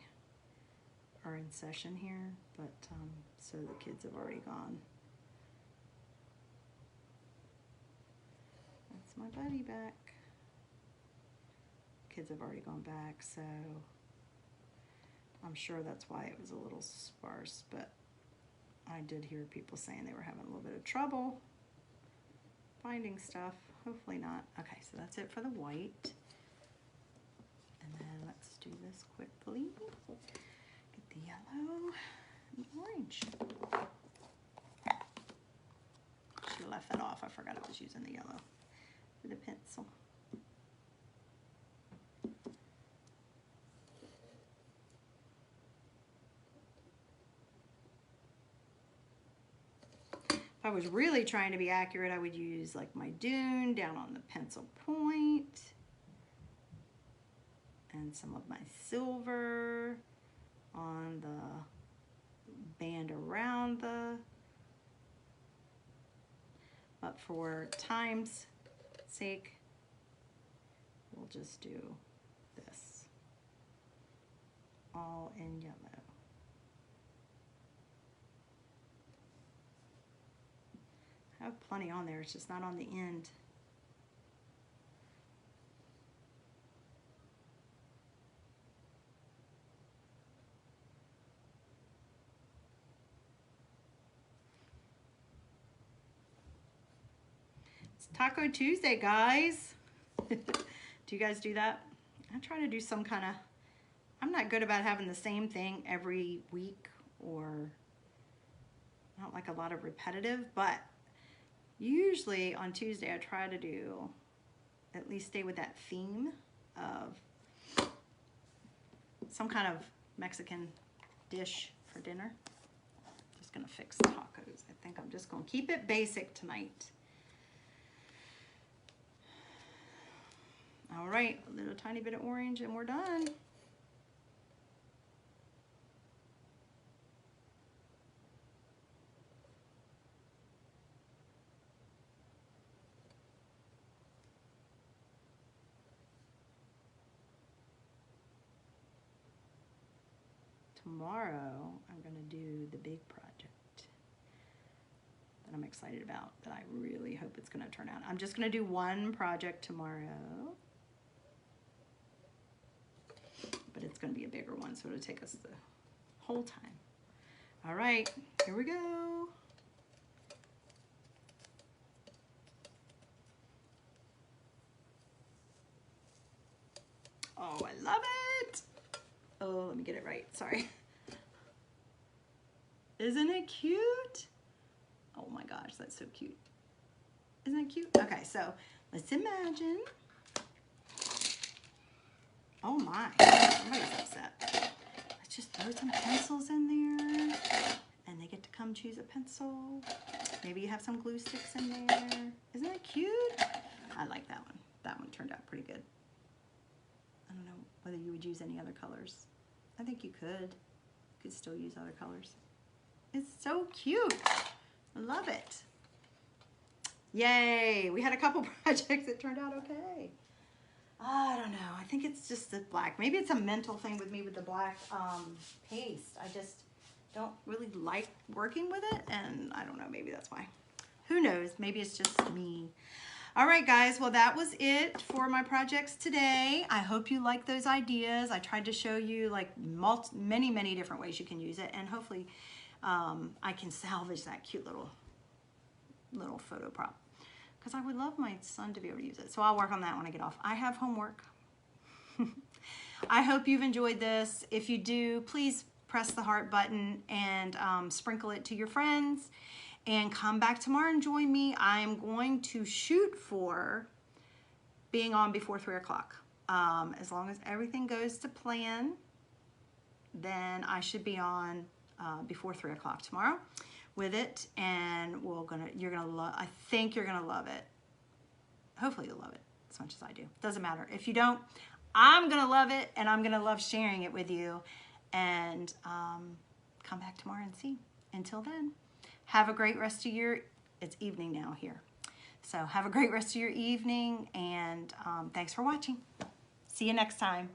are in session here, but so the kids have already gone. That's my buddy back. Kids have already gone back, so I'm sure that's why it was a little sparse, but I did hear people saying they were having a little bit of trouble finding stuff. Hopefully not. Okay, so that's it for the white. And then let's do this quickly. Get the yellow and the orange. Should have left that off. I forgot I was using the yellow for the pencil. If I was really trying to be accurate, I would use like my dune down on the pencil point and some of my silver on the band around the but for time's sake, we'll just do this, all in yellow. I have plenty on there, it's just not on the end. It's Taco Tuesday, guys. Do you guys do that? I try to do some kind of, I'm not good about having the same thing every week, or not like a lot of repetitive, but usually on Tuesday I try to do, at least stay with that theme of some kind of Mexican dish for dinner. Just gonna fix tacos. I think I'm just gonna keep it basic tonight. All right, a little tiny bit of orange and we're done. Tomorrow, I'm gonna do the big project that I'm excited about, that I really hope it's gonna turn out. I'm just gonna do one project tomorrow, but it's gonna be a bigger one, so it'll take us the whole time. All right, here we go. Oh, I love it. Oh, let me get it right, sorry. Isn't it cute? Oh my gosh, that's so cute. Isn't it cute? Okay, so let's imagine. Oh my, somebody's upset. Let's just throw some pencils in there and they get to come choose a pencil. Maybe you have some glue sticks in there. Isn't it cute? I like that one. That one turned out pretty good. I don't know whether you would use any other colors. I think you could. You could still use other colors. It's so cute. I love it. Yay, we had a couple projects that turned out okay. I don't know, I think it's just the black. Maybe it's a mental thing with me with the black paste. I just don't really like working with it, and I don't know, maybe that's why. Who knows, maybe it's just me. All right, guys, well, that was it for my projects today. I hope you like those ideas. I tried to show you like many different ways you can use it, and hopefully I can salvage that cute little photo prop, because I would love my son to be able to use it. So I'll work on that when I get off. I have homework. I hope you've enjoyed this. If you do, please press the heart button and sprinkle it to your friends. And come back tomorrow and join me. I'm going to shoot for being on before 3 o'clock. As long as everything goes to plan, then I should be on before 3 o'clock tomorrow with it. And you're gonna love. I think you're gonna love it. Hopefully you'll love it as much as I do. Doesn't matter if you don't. I'm gonna love it, and I'm gonna love sharing it with you. And come back tomorrow and see. Until then. Have a great rest of it's evening now here. So have a great rest of your evening, and thanks for watching. See you next time.